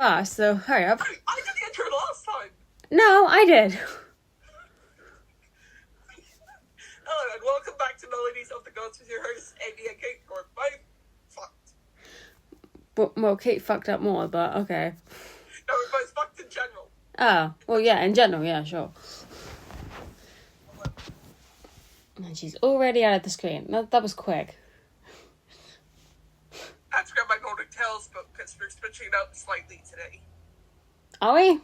So hurry up. I did the intro last time. No, I did. Hello and welcome back to Melodies of the Gods with your hosts, Amy and Kate, who are both fucked. Well, Kate fucked up more, but okay. No, we're both fucked in general. Oh, well, yeah, in general, yeah, sure. And she's already out of the screen. That was quick. I had to grab my Nordic Tales book because we're switching it up slightly today. Are we?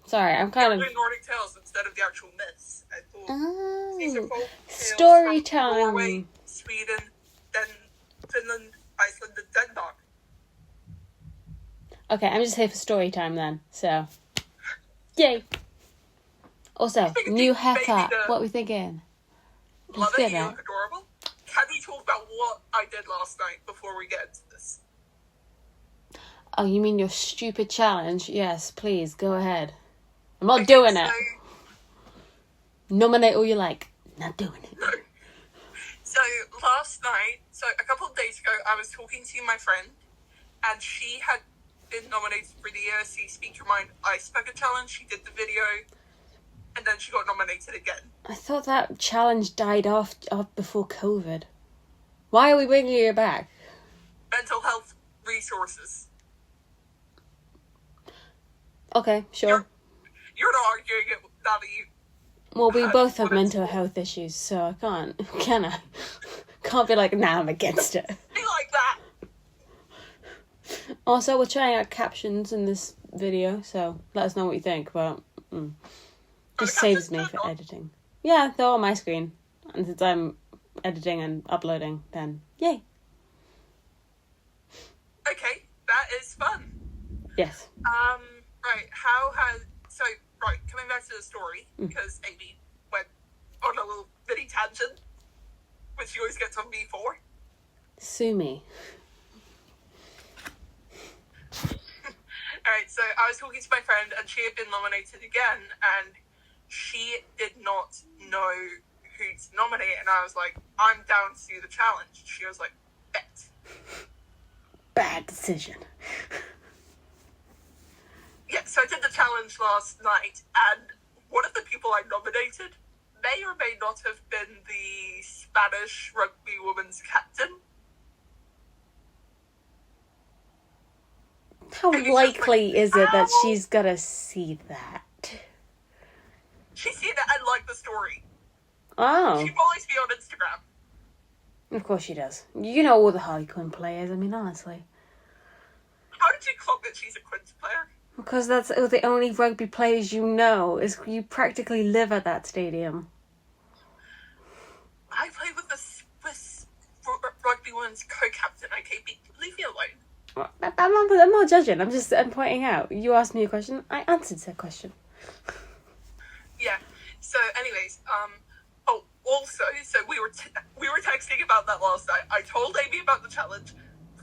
Sorry, I'm kind We're of... doing Nordic Tales instead of the actual myths. I thought these are folk tales Storytime. from Norway, Sweden, then Finland, Iceland, and Denmark. Okay, I'm just here for story time then, so... Yay! Also, new haircut. What are we thinking? Love it, you look adorable. Can we talk about what I did last night before we get into this? Oh, you mean your stupid challenge? Yes, please, go ahead. I'm not doing it. Nominate all you like. Not doing it. No. So, last night, a couple of days ago, I was talking to my friend, and she had been nominated for the AOC Speak Your Mind Ice Bucket Challenge. She did the video, and then she got nominated again. I thought that challenge died off before COVID. Why are we bringing it back? Mental health resources. Okay, sure. You're not arguing it now that you... Well, we both have mental health issues, so I can't, can I? Can't be like, nah, I'm against it. Be like that! Also, we're trying out captions in this video, so let us know what you think, but just saves me for editing. Yeah, they're on my screen. And since I'm editing and uploading, then yay. Okay, that is fun. Yes. Right, coming back to the story, because Amy went on a little bitty tangent, which she always gets on me for. Sue me. Alright, so I was talking to my friend, and she had been nominated again, and she did not know who to nominate, and I was like, I'm down to do the challenge. She was like, bet. Bad decision. Yeah, so I did the challenge last night, and one of the people I nominated may or may not have been the Spanish rugby women's captain. How likely is it that she's gonna see that? She's seen it and liked the story. Oh. She follows me on Instagram. Of course she does. You know all the Harley Quinn players, I mean, honestly. How did you clock that she's a Quins player? Because that's the only rugby players you know. Is you practically live at that stadium. I play with the Swiss rugby women's co-captain. Okay, leave me alone. I'm not judging. I'm pointing out. You asked me a question. I answered that question. Yeah. So, anyways, also, we were texting about that last night. I told Amy about the challenge.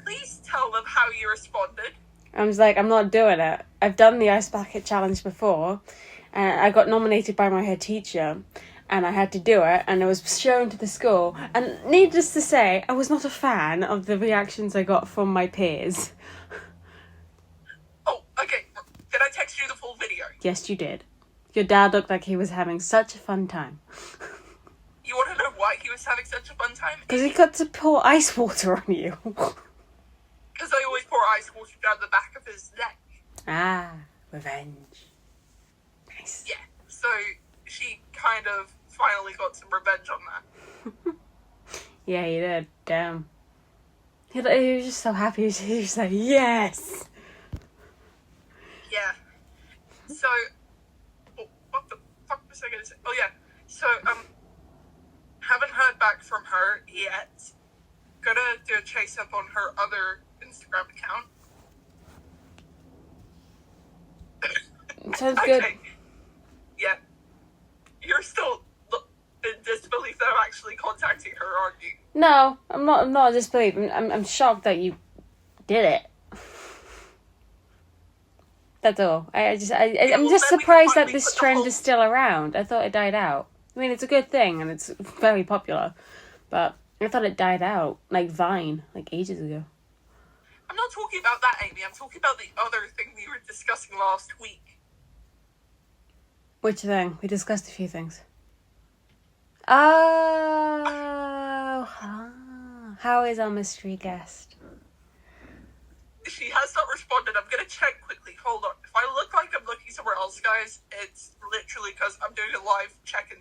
Please tell them how you responded. I was like, I'm not doing it. I've done the ice bucket challenge before, and I got nominated by my head teacher, and I had to do it, and it was shown to the school. And needless to say, I was not a fan of the reactions I got from my peers. Oh, okay. Did I text you the full video? Yes, you did. Your dad looked like he was having such a fun time. You want to know why he was having such a fun time? Because he got to pour ice water on you. Because I always pour ice water down the back of his neck. Ah, revenge. Nice. Yeah, so she kind of finally got some revenge on that. Yeah, he did. Damn. He was just so happy. He was like, yes! Yeah. So, what the fuck was I going to say? Oh, yeah. So, haven't heard back from her yet. Gonna do a chase up on her other Instagram account. Sounds good. Okay. Yeah. You're still in disbelief that I'm actually contacting her, aren't you? No, I'm not in disbelief. I'm shocked that you did it. That's all. I'm just surprised that this trend is still around. I thought it died out. I mean, it's a good thing, and it's very popular. But I thought it died out. Like Vine, like ages ago. I'm not not talking about that, Amy. I'm talking about the other thing we were discussing last week. Which thing? We discussed a few things. Oh, how is our mystery guest? She has not responded. I'm going to check quickly. Hold on. If I look like I'm looking somewhere else, guys, it's literally because I'm doing a live check-in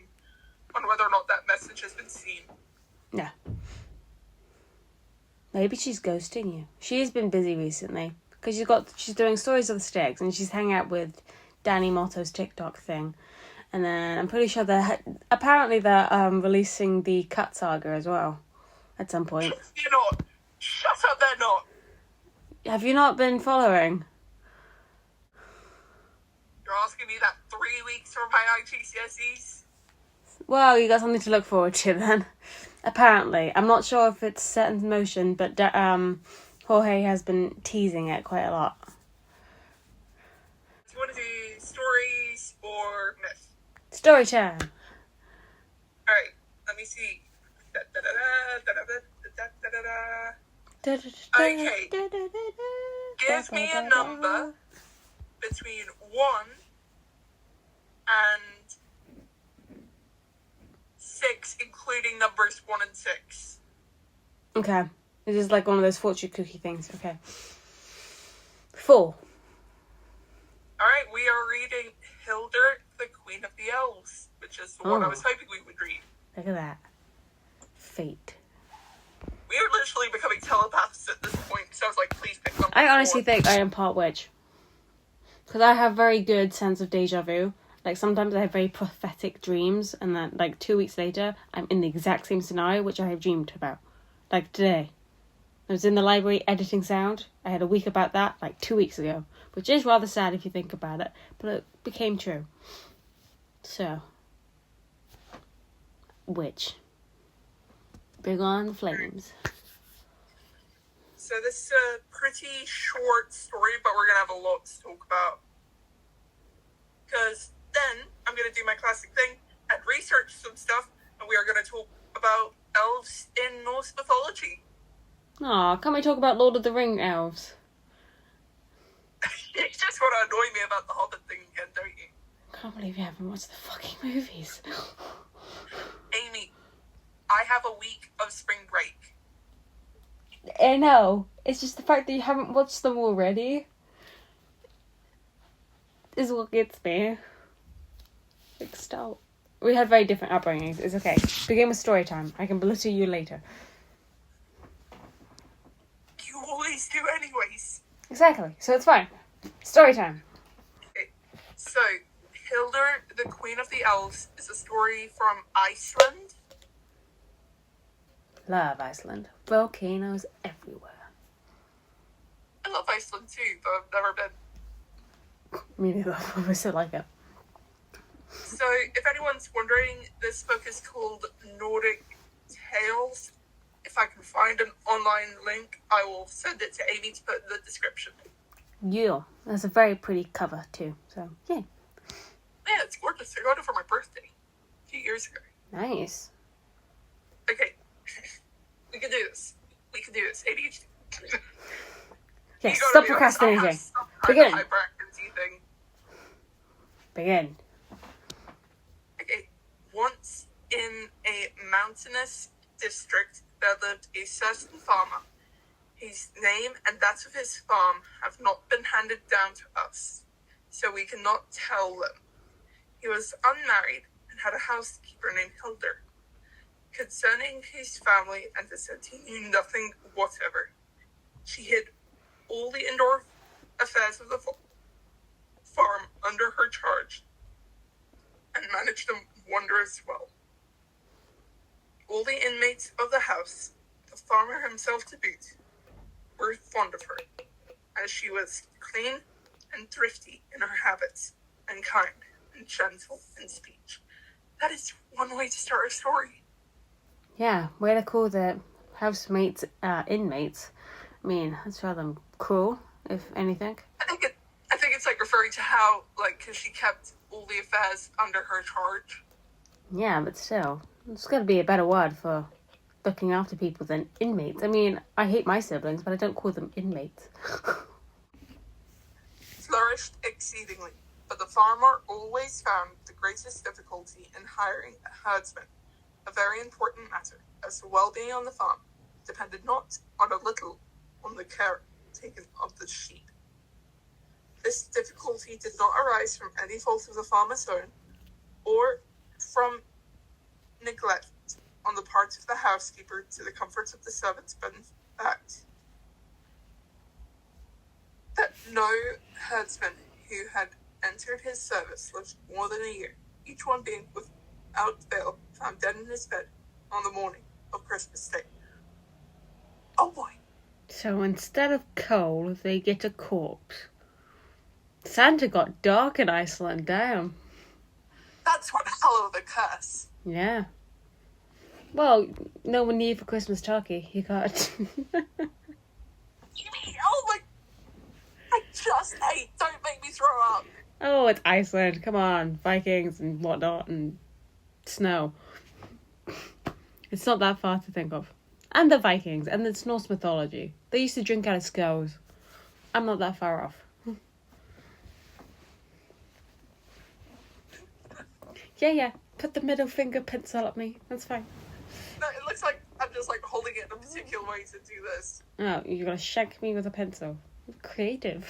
on whether or not that message has been seen. Yeah. Maybe she's ghosting you. She's been busy recently because she's doing Stories of the Sticks and she's hanging out with Danny Motto's TikTok thing. And then I'm pretty sure they're releasing the Cut Saga as well at some point. They're not. Shut up, they're not. Have you not been following? You're asking me that 3 weeks from my IGCSEs? Well, you got something to look forward to then. Apparently. I'm not sure if it's set in motion, but Jorge has been teasing it quite a lot. Do you want to do stories or myth? Storytime. Alright, let me see. Okay. Give me a number between 1 and 6, including numbers 1 and 6. Okay. This is like one of those fortune cookie things. Okay. 4. Alright, we are reading Hildur, the Queen of the Elves, which is the one I was hoping we would read. Look at that. Fate. We are literally becoming telepaths at this point, so I was like, please pick number I honestly 4. think I am part witch. Because I have very good sense of deja vu. Like, sometimes I have very prophetic dreams, and then, like, 2 weeks later, I'm in the exact same scenario which I have dreamed about. Like, today. I was in the library editing sound. I had a week about that, like, 2 weeks ago. Which is rather sad if you think about it. But it became true. So. Witch. Big on flames. So this is a pretty short story, but we're going to have a lot to talk about. Because then I'm going to do my classic thing and research some stuff, and we are going to talk about elves in Norse mythology. Aw, can't we talk about Lord of the Ring elves? You just want to annoy me about the Hobbit thing again, don't you? I can't believe you haven't watched the fucking movies. Amy, I have a week of spring break. I know. It's just the fact that you haven't watched them already is what gets me. Like, stop. We had very different upbringings. It's okay. Begin with story time. I can belittle you later. You always do anyways. Exactly. So it's fine. Story time. Okay. So, Hildur, the Queen of the Elves, is a story from Iceland. Love Iceland. Volcanoes everywhere. I love Iceland too, but I've never been. Me neither. I wish I like it. So, if anyone's wondering, this book is called Nordic Tales. If I can find an online link, I will send it to Amy to put in the description. Yeah. That's a very pretty cover too. So, yeah. Yeah, it's gorgeous. I got it for my birthday a few years ago. Nice. Okay. We can do this. We can do this. ADHD. Yes, stop procrastinating. Begin. Thing. Begin. Okay. Once in a mountainous district, there lived a certain farmer. His name and that of his farm have not been handed down to us, so we cannot tell them. He was unmarried and had a housekeeper named Hildur. Concerning his family and descent, he knew nothing whatever. She hid all the indoor affairs of the farm under her charge and managed them wondrous well. All the inmates of the house, the farmer himself to boot, were fond of her, as she was clean and thrifty in her habits, and kind and gentle in speech. That is one way to start a story. Yeah, way to call the housemates inmates. I mean, that's rather cruel, if anything. I think it's like referring to how, like, because she kept all the affairs under her charge. Yeah, but still, it's got to be a better word for looking after people than inmates. I mean, I hate my siblings, but I don't call them inmates. Flourished exceedingly, but the farmer always found the greatest difficulty in hiring a herdsman, a very important matter, as the well-being on the farm depended not on a little on the care taken of the sheep. This difficulty did not arise from any fault of the farmer's own, or from neglect on the part of the housekeeper to the comforts of the servants, but in fact, that no herdsman who had entered his service lived more than a year, each one being without fail found dead in his bed on the morning of Christmas Day. Oh boy. So instead of coal, they get a corpse. Santa got dark in Iceland, damn. That's one hell of a curse. Yeah. Well, no one need for Christmas turkey. You got... Oh my... I just hate. Don't make me throw up. Oh, it's Iceland. Come on. Vikings and whatnot and snow. It's not that far to think of. And the Vikings. And it's Norse mythology. They used to drink out of skulls. I'm not that far off. Yeah. Put the middle finger pencil at me. That's fine. No, it looks like I'm just like holding it in a particular way to do this. Oh, you're gonna shank me with a pencil. Creative.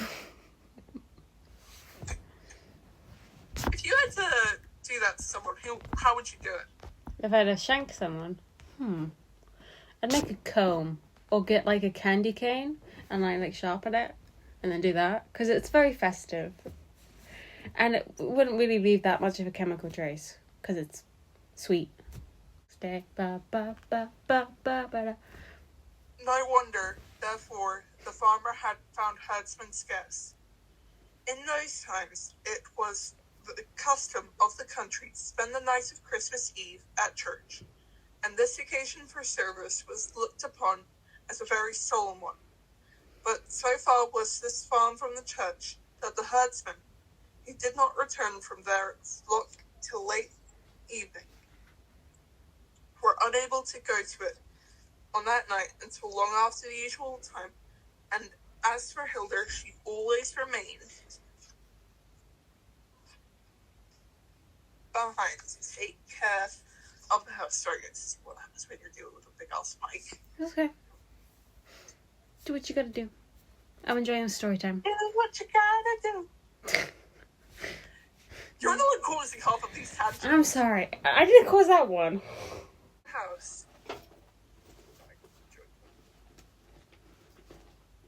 If you had to do that to someone, how would you do it? If I had to shank someone, I'd make a comb or get like a candy cane and like sharpen it and then do that because it's very festive and it wouldn't really leave that much of a chemical trace because it's sweet. Stay ba ba ba ba ba ba. No wonder, therefore, the farmer had found herdsmen scarce. In those times, it was the custom of the country to spend the night of Christmas Eve at church, and this occasion for service was looked upon as a very solemn one. But so far was this farm from the church that the herdsmen, who did not return from their flock till late evening, were unable to go to it on that night until long after the usual time, and as for Hilda, she always remained behind to take care of the house. Sorry, this is what happens when you're dealing with a big ass mic. Okay. Do what you gotta do. I'm enjoying the story time. Do what you gotta do. You're the one causing half of these tangents. I'm sorry. I didn't cause that one. House.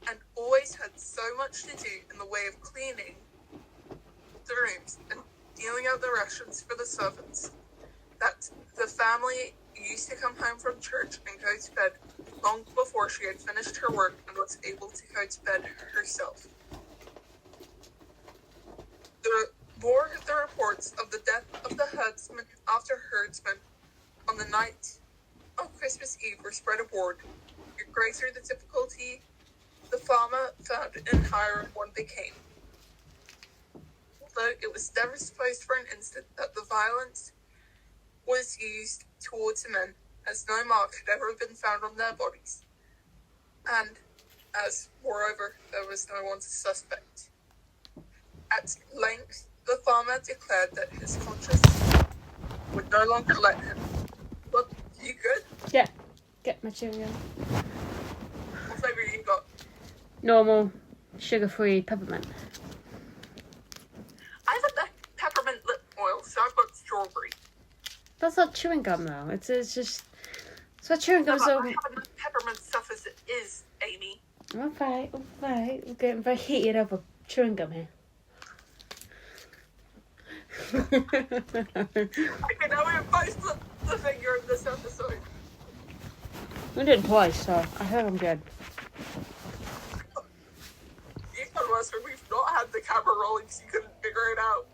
And always had so much to do in the way of cleaning the rooms and dealing out the rations for the servants that the family used to come home from church and go to bed long before she had finished her work and was able to go to bed herself. The more the reports of the death of the herdsman after herdsman on the night of Christmas Eve were spread abroad, the greater the difficulty the farmer found in hiring one became. Although it was never supposed for an instant that the violence was used towards the men, as no mark had ever been found on their bodies, and as, moreover, there was no one to suspect. At length, the farmer declared that his conscience would no longer let him. Look, you good? Yeah. Get my chewing gum. What flavor you got? Normal, sugar-free peppermint. I have the peppermint lip oil, so I've got strawberry. That's not chewing gum though. It's just. It's what chewing gum. I So. have enough peppermint stuff as it is, Amy. Alright. We're getting very heated over chewing gum here. Okay, now we have both the finger in this episode. We did it twice, so I think I'm good. Even worse when we've not had the camera rolling because you couldn't figure it out.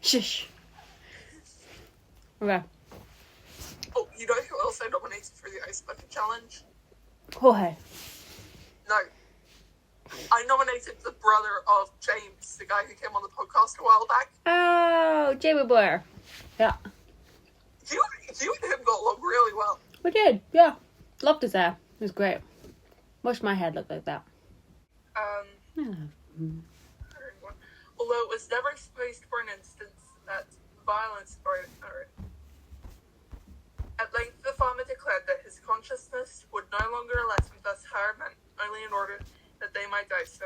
Shush. Okay. Oh, you know who else I nominated for the Ice Bucket Challenge? Jorge. No. I nominated the brother of James, the guy who came on the podcast a while back. Oh, Jamie Blair. Yeah. You and him got along really well. I did, yeah. Loved his hair. It was great. Wish my head looked like that. Although it was never supposed for an instance that violence or at length the farmer declared that his consciousness would no longer let him thus hire men only in order that they might die. So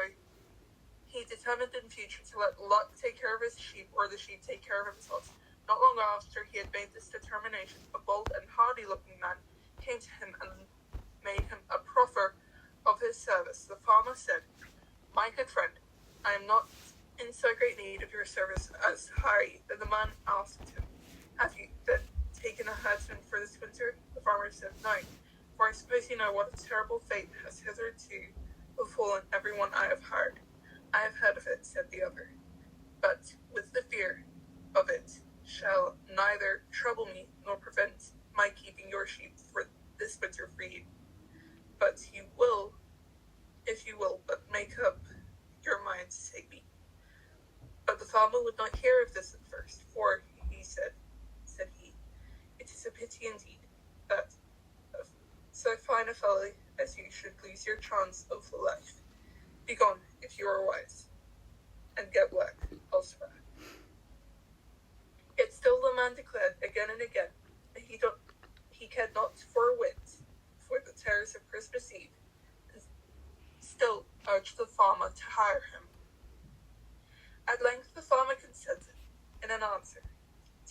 he determined in future to let luck take care of his sheep or the sheep take care of himself. Not long after he had made this determination, a bold and hardy-looking man came to him and made him a proffer of his service. The farmer said, "My good friend, I am not in so great need of your service as Harry." Then the man asked him, "Have you then taken a herdsman for this winter?" The farmer said, "No, for I suppose you know what a terrible fate has hitherto befallen everyone I have hired." "I have heard of it," said the other, "but with the fear of it shall neither trouble me nor prevent my keeping your sheep for this winter for you. But you will, if you will but make up your mind to take me." But the farmer would not hear of this at first, for he said he, "It is a pity indeed that so fine a fellow as you should lose your chance of life. Begone, if you are wise, and get work elsewhere." Yet still the man declared again and again that he cared not for a whit for the terrors of Christmas Eve, and still urged the farmer to hire him. At length the farmer consented, in an answer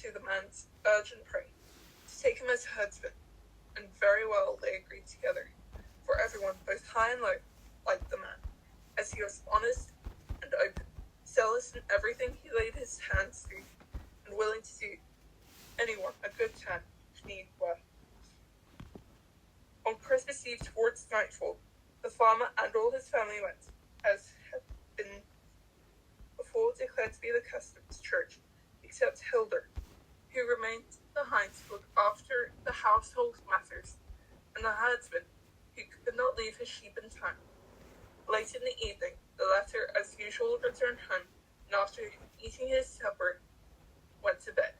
to the man's urgent prayer, to take him as herdsman, and very well they agreed together, for everyone, both high and low, liked the man, as he was honest and open, zealous in everything he laid his hands to, and willing to do anyone a good turn if need were. On Christmas Eve towards nightfall, the farmer and all his family went, as had been before declared to be the custom, to church, except Hilda, who remained behind to look after the household matters, and the herdsman, who could not leave his sheep in time. Late in the evening, the latter, as usual, returned home, and after eating his supper, went to bed.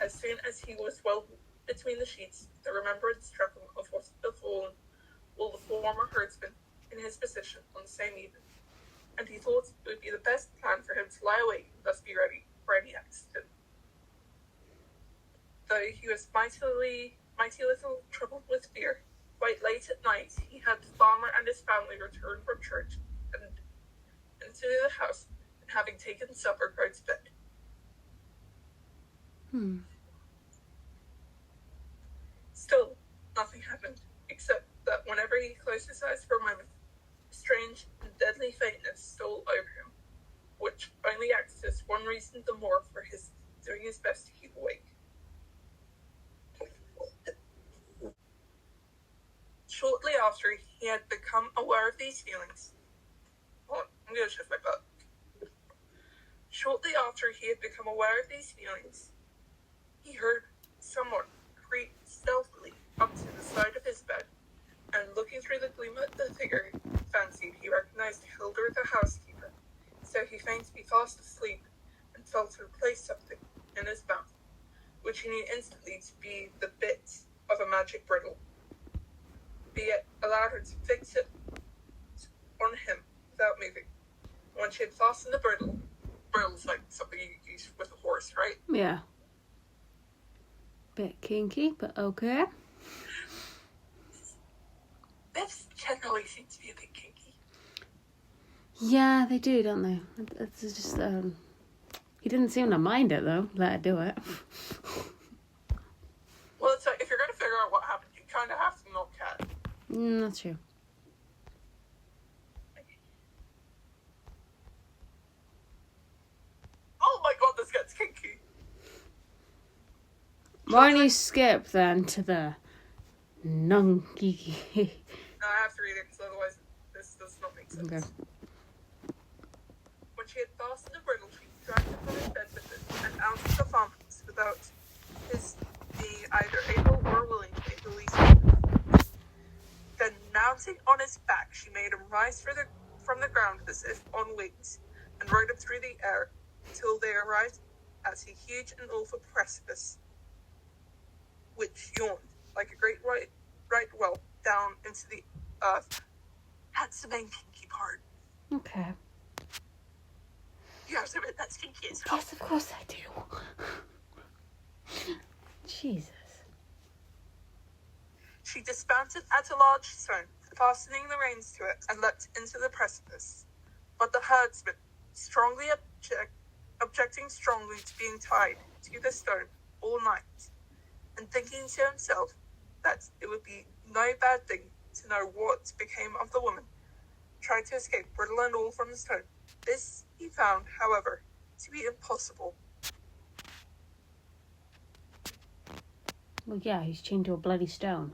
As soon as he was well between the sheets, the remembrance struck him of what had befallen all the former herdsman in his position on the same evening, and he thought it would be the best plan for him to lie awake and thus be ready for any accident. Though he was mighty little troubled with fear, quite late at night he had the farmer and his family return from church and into the house, and having taken supper, go to bed. Still, nothing happened, except that whenever he closed his eyes for a moment, a strange and deadly faintness stole over him, which only acted as one reason the more for his doing his best to keep awake. Shortly after he had become aware of these feelings, I'm going to shift my butt. Shortly after he had become aware of these feelings, he heard someone creep stealthily up to the side of his bed, and looking through the gleam at the figure, fancied he recognized Hilda the housekeeper. So he feigned to be fast asleep, and felt her place something in his mouth, which he knew instantly to be the bit of a magic bridle. Be it allowed her to fix it on him without moving. When she had fastened the brittle's like something you use with a horse, right? Yeah. Bit kinky, but okay. Myths generally seem to be a bit kinky. Yeah, they do, don't they? It's just, he didn't seem to mind it, though. Let her do it. Well, it's like, if you're going to figure out what happened, you kind of have to milk cat. That's true. Oh my god, this gets kinky. Why don't you skip, then, to the nunky? No, I have to read it, because otherwise this does not make sense. Okay. When she had fastened the bridle, she dragged him from his bed with it, and out of the farmhouse, without his being either able or willing to make the least movement. Then, mounting on his back, she made him rise from the ground as if on wings, and rode him through the air until they arrived at a huge and awful precipice, which yawned like a great right well down into the earth. That's the main kinky part. Okay. You have to admit that's kinky as hell. Yes, of course I do. Jesus. She dismounted at a large stone, fastening the reins to it, and leapt into the precipice. But the herdsman, objecting strongly to being tied to the stone all night, and thinking to himself that it would be no bad thing to know what became of the woman, tried to escape, bridle and all, from the stone. This he found, however, to be impossible. Well, yeah, he's chained to a bloody stone.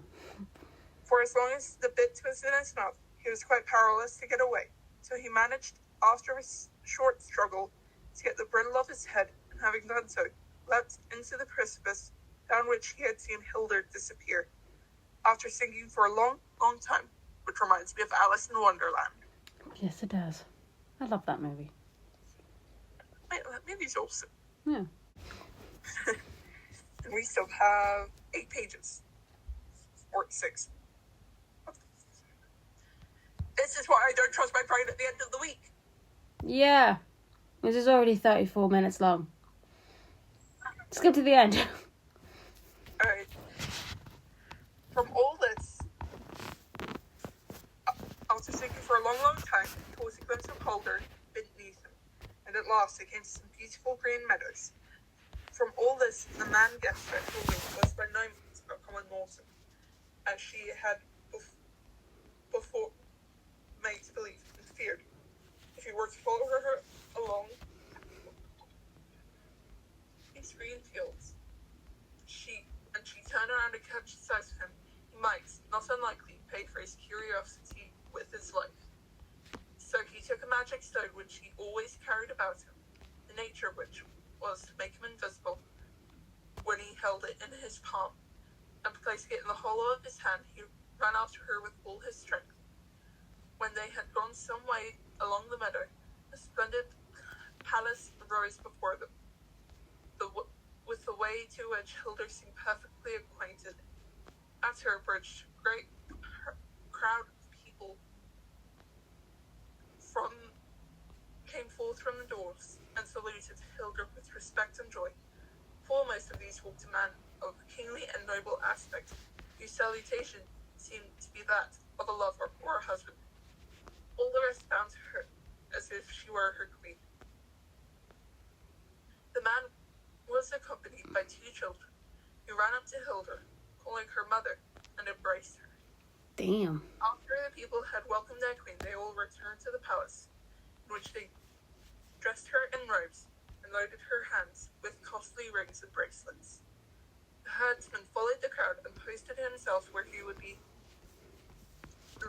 For as long as the bit was in his mouth, he was quite powerless to get away. So he managed, after a short struggle, to get the bridle off his head, and having done so, leapt into the precipice down which he had seen Hilda disappear, after singing for a long, long time, which reminds me of Alice in Wonderland. Yes, it does. I love that movie. Wait, that movie's awesome. Yeah. And we still have 8 pages. Or 6. This is why I don't trust my brain at the end of the week. Yeah. This is already 34 minutes long. Skip to the end. Alright. From all this, after seeking for a long, long time, he caught a glimpse of Hilda beneath him, and at last they came to some beautiful green meadows. From all this, the man guessed that Hilda was by no means a common Norse, as she had before made to believe and feared. If he were to follow her along these green fields, she turned around and catch sight of him, he might, not unlikely, pay for his curiosity with his life. So he took a magic stone which he always carried about him, the nature of which was to make him invisible when he held it in his palm, and placing it in the hollow of his hand, he ran after her with all his strength. When they had gone some way along the meadow, a splendid palace arose before them, with the way to which Hilda seemed perfectly acquainted. At her approach, a great crowd of people came forth from the doors and saluted Hilda with respect and joy. Foremost of these walked a man of kingly and noble aspect, whose salutation seemed to be that of a lover or a husband. All the rest bowed to her as if she were her queen. The man was accompanied by 2 children, who ran up to Hilda, calling her mother, and embraced her. Damn. After the people had welcomed their queen, they all returned to the palace, in which they dressed her in robes and loaded her hands with costly rings and bracelets. The herdsman followed the crowd and posted himself where he would be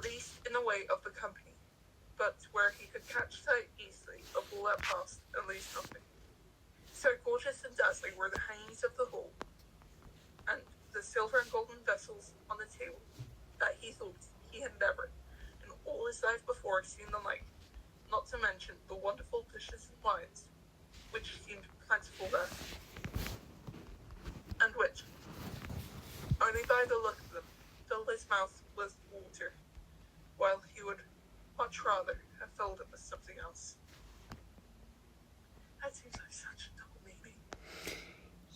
least in the way of the company, but where he could catch sight easily of all that passed and lose nothing. So gorgeous and dazzling were the hangings of the hall, and the silver and golden vessels on the table, that he thought he had never, in all his life before, seen the like, not to mention the wonderful dishes and wines, which seemed plentiful there, and which, only by the look of them, filled his mouth with water, while he would much rather have filled it with something else. That seems like such a double meaning.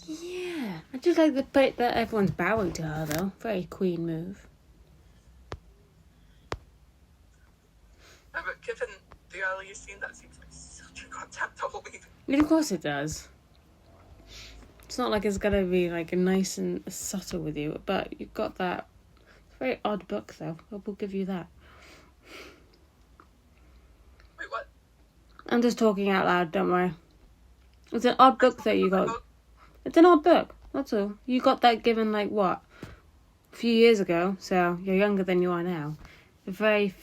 Yeah. I just like the bit that everyone's bowing to her, though. Very queen move. Yeah, but given the earlier scene, that seems like such a goddamn double meaning. Yeah, of course it does. It's not like it's gonna be like nice and subtle with you, but you've got that. It's a very odd book, though. I will give you that. Wait, what? I'm just talking out loud, don't worry. It's an odd book that you got. It's an odd book, that's all. You got that given, like, what? A few years ago, so you're younger than you are now. A very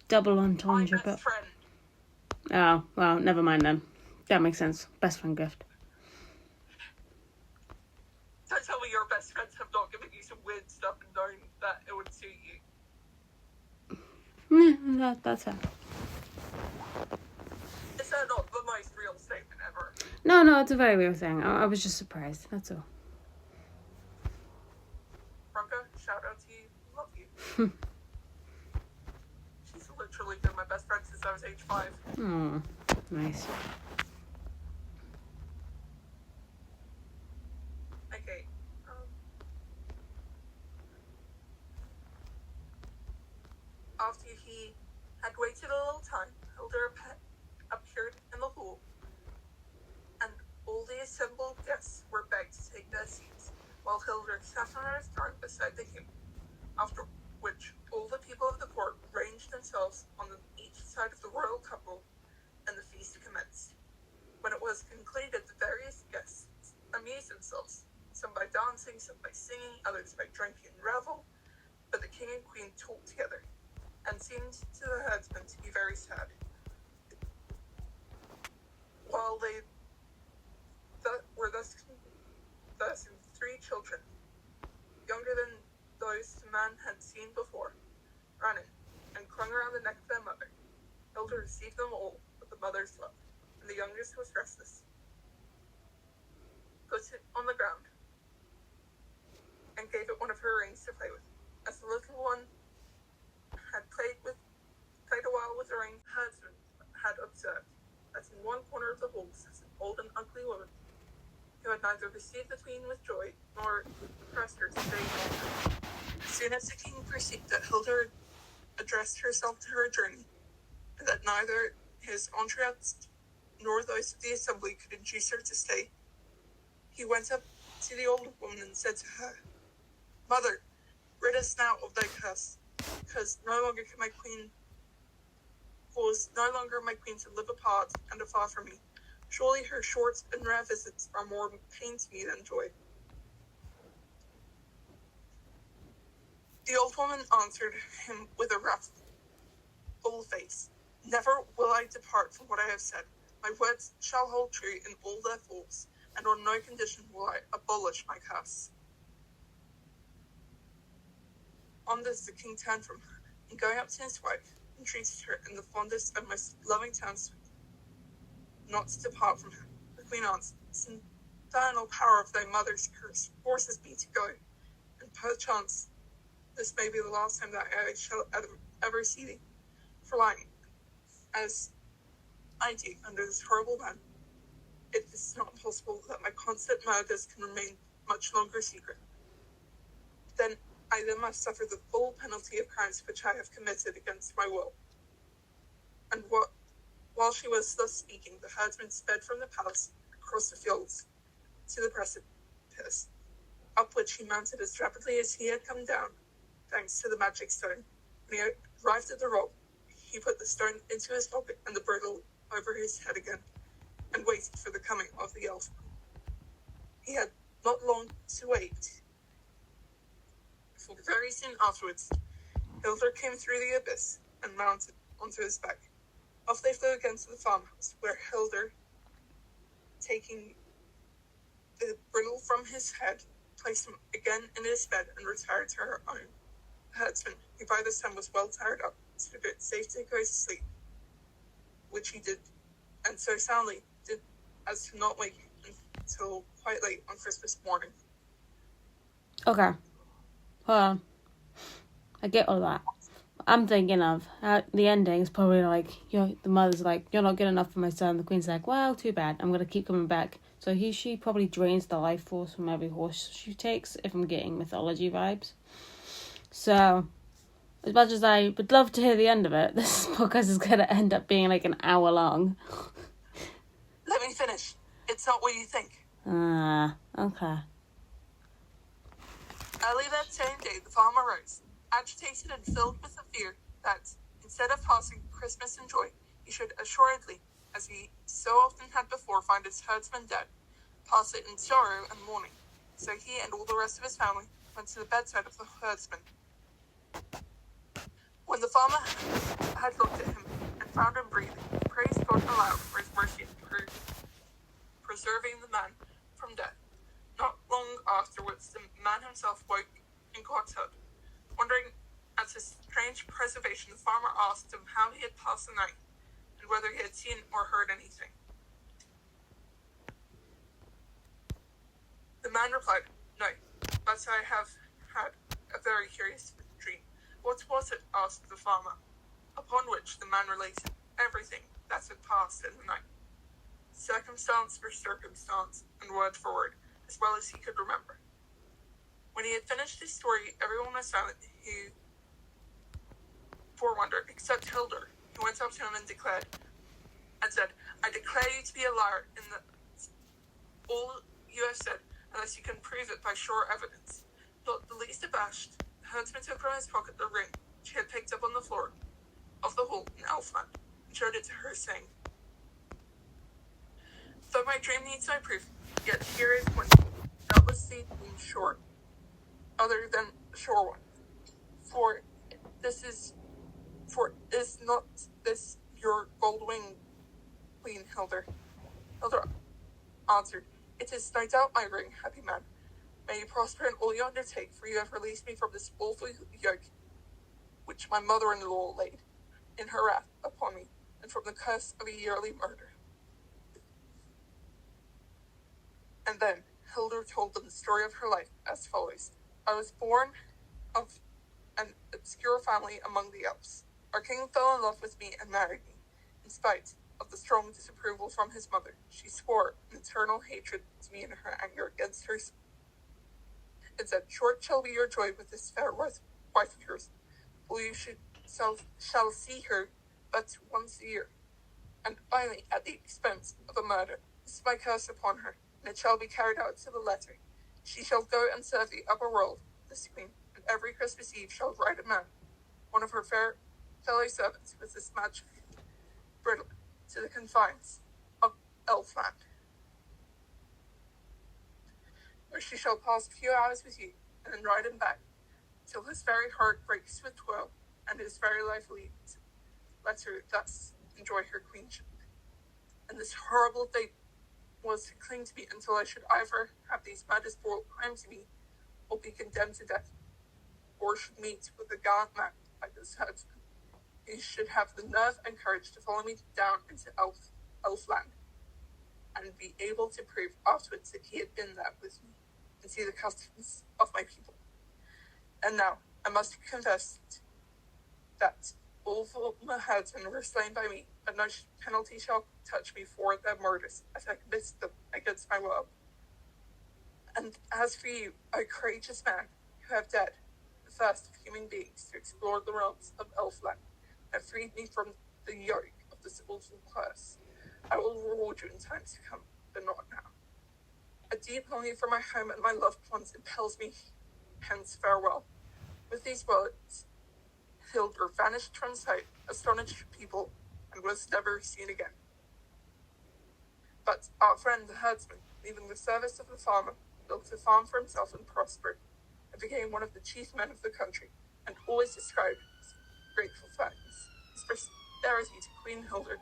double entendre My best book. friend. Oh, well, never mind then. That makes sense. Best friend gift. Don't tell me your best friends have not given you some weird stuff and known that it would suit you. That's fair. Is that not the most real statement ever? No, it's a very real thing. I was just surprised, that's all. Bronca, shout out to you. Love you. She's literally been my best friend since I was age 5. Oh, nice. Okay. After he had waited a little time, Hilda appeared in the hall, and all the assembled guests were begged to take their seats, while Hilda sat on her throne beside the king, after which all the people of the court ranged themselves on each side of the royal couple, and the feast commenced. When it was concluded, the various guests amused themselves, some by dancing, some by singing, others by drinking and revel, but the king and queen talked together, and seemed to the herdsmen to be very sad. While they were thus 3 children, younger than those the man had seen before, ran in, and clung around the neck of their mother. Hilda received them all with the mother's love, and the youngest was restless. Put it on the ground, and gave it one of her rings to play with. As the little one had played a while with the ring, herdsman had observed that in one corner of the hall sat an old and ugly woman, who had neither received the queen with joy, nor pressed her to stay longer. As soon as the king perceived that Hilda addressed herself to her journey, and that neither his entourage nor those of the assembly could induce her to stay, he went up to the old woman and said to her, "Mother, rid us now of thy curse, because no longer my queen to live apart and afar from me. Surely her short and rare visits are more pain to me than joy." The old woman answered him with a wrathful face, "Never will I depart from what I have said. My words shall hold true in all their faults, and on no condition will I abolish my curse." On this the king turned from her, and going up to his wife, entreated her in the fondest and most loving terms not to depart from him. The queen answered, "The infernal power of thy mother's curse forces me to go, and perchance this may be the last time that I shall ever see thee. For lying, as I do, under this horrible ban, it is not possible that my constant murders can remain much longer secret. Then I must suffer the full penalty of crimes which I have committed against my will." And while she was thus speaking, the herdsman sped from the palace across the fields to the precipice, up which he mounted as rapidly as he had come down, thanks to the magic stone. When he arrived at the rock, he put the stone into his pocket and the bridle over his head again, and waited for the coming of the elf. He had not long to wait, for very soon afterwards, Hilda came through the abyss and mounted onto his back. Off they flew again to the farmhouse, where Hilda, taking the bridle from his head, placed him again in his bed and retired to her own. The herdsman, who by this time was well tired up, considered it safe to go to sleep, which he did, and so soundly did as to not wake until quite late on Christmas morning. Okay. Well, I get all that. I'm thinking of the ending is probably like, the mother's like, "You're not good enough for my son." The queen's like, "Well, too bad. I'm going to keep coming back." So she probably drains the life force from every horse she takes, if I'm getting mythology vibes. So, as much as I would love to hear the end of it, this podcast is going to end up being like an hour long. Let me finish. It's not what you think. Okay. Early that same day, the farmer rose, agitated and filled with the fear that, instead of passing Christmas in joy, he should assuredly, as he so often had before, find his herdsman dead, pass it in sorrow and mourning. So he and all the rest of his family went to the bedside of the herdsman. When the farmer had looked at him and found him breathing, he praised God aloud for his mercy in preserving the man from death. Not long afterwards, the man himself woke in God's hut. Wondering at his strange preservation, the farmer asked him how he had passed the night, and whether he had seen or heard anything. The man replied, "No, but I have had a very curious dream. What was it? Asked the farmer, upon which the man related everything that had passed in the night, circumstance for circumstance, and word for word, as well as he could remember. When he had finished his story, everyone was silent who forewonder, except Hildur, who went up to him and said, I declare you to be a liar in that all you have said, unless you can prove it by sure evidence. Not the least abashed, the herdsman took from his pocket the ring she had picked up on the floor of the hall in Elfland, and showed it to her, saying, Though my dream needs no proof, yet here is one that was seen in shore, other than the shore one. For is not this your gold wing, Queen Hildur? Hildur answered, It is no doubt my ring, happy man. May you prosper in all you undertake, for you have released me from this awful yoke which my mother-in-law laid, in her wrath, upon me, and from the curse of a yearly murder. And then Hildur told them the story of her life as follows. I was born of an obscure family among the Alps. Our king fell in love with me and married me. In spite of the strong disapproval from his mother, she swore an eternal hatred to me in her anger against her son. It said, Short shall be your joy with this fair wife of yours, for you shall see her but once a year, and finally at the expense of a murder. This is my curse upon her, and it shall be carried out to the letter. She shall go and serve the upper world, this queen, and every Christmas Eve shall ride a man, one of her fair fellow servants, with this magic bridle, to the confines of Elfland, where she shall pass a few hours with you, and then ride him back, till his very heart breaks with toil, and his very life leaves. Let her thus enjoy her queenship. And this horrible fate was to cling to me until I should either have these matters brought home to me, or be condemned to death, or should meet with a gallant man like this herdsman, who should have the nerve and courage to follow me down into Elfland, and be able to prove afterwards that he had been there with me, and see the customs of my people. And now, I must confess that all former herdsmen were slain by me, but no penalty shall touch me for their murders, as I committed them against my will. And as for you, O courageous man, who have dared, the first of human beings, to explore the realms of Elfland, and freed me from the yoke of this awful curse, I will reward you in times to come, but not now. A deep longing for my home and my loved ones impels me, hence farewell. With these words, Hildur vanished from sight, astonished people, and was never seen again. But our friend the herdsman, leaving the service of the farmer, built a farm for himself and prospered, and became one of the chief men of the country, and always described his grateful thanks, his prosperity to Queen Hildur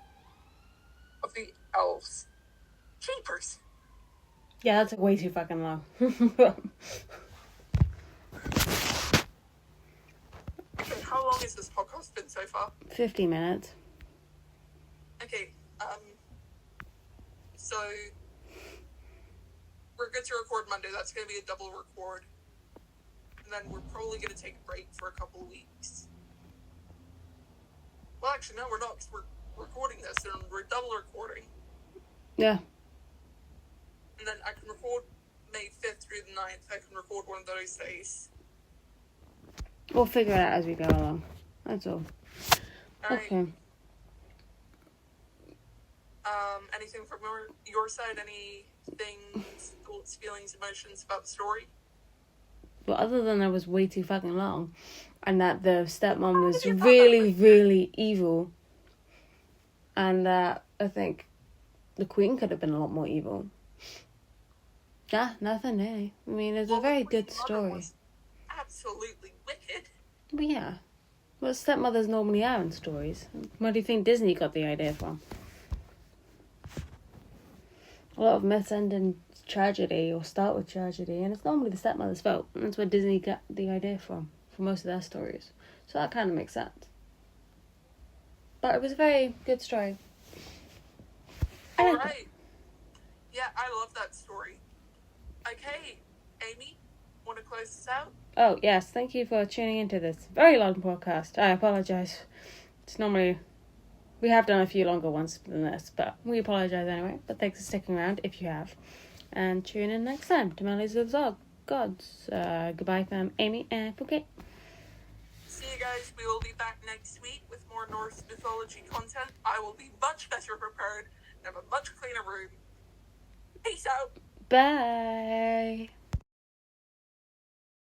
of the Elves. Jeepers! Yeah, that's way too fucking long. Okay, how long has this podcast been so far? 50 minutes. Okay, so we're good to record Monday. That's going to be a double record. And then we're probably going to take a break for a couple of weeks. Well, actually, no, we're not, because we're recording this, and we're double recording. Yeah. And then I can record May 5th through the 9th. I can record one of those days. We'll figure it out as we go along. That's all. Alright. Okay. Anything from your side? Any things, thoughts, feelings, emotions about the story? But other than that was way too fucking long, and that the stepmom was really, really evil, and that I think the queen could have been a lot more evil. Yeah, nothing really. I mean, it's a very good story. Was absolutely wicked. But yeah, well, stepmothers normally are in stories. Where do you think Disney got the idea from? A lot of myths end in tragedy or start with tragedy, and it's normally the stepmother's fault. And that's where Disney got the idea from, for most of their stories. So that kind of makes sense. But it was a very good story. Alright. Yeah, I love that story. Okay, Amy, want to close this out? Oh, yes, thank you for tuning into this very long podcast. I apologise. It's normally... We have done a few longer ones than this, but we apologise anyway. But thanks for sticking around, if you have. And tune in next time to Melodies of Zog. Gods. Goodbye from Amy and Phuket. See you guys. We will be back next week with more Norse mythology content. I will be much better prepared and have a much cleaner room. Peace out. Bye.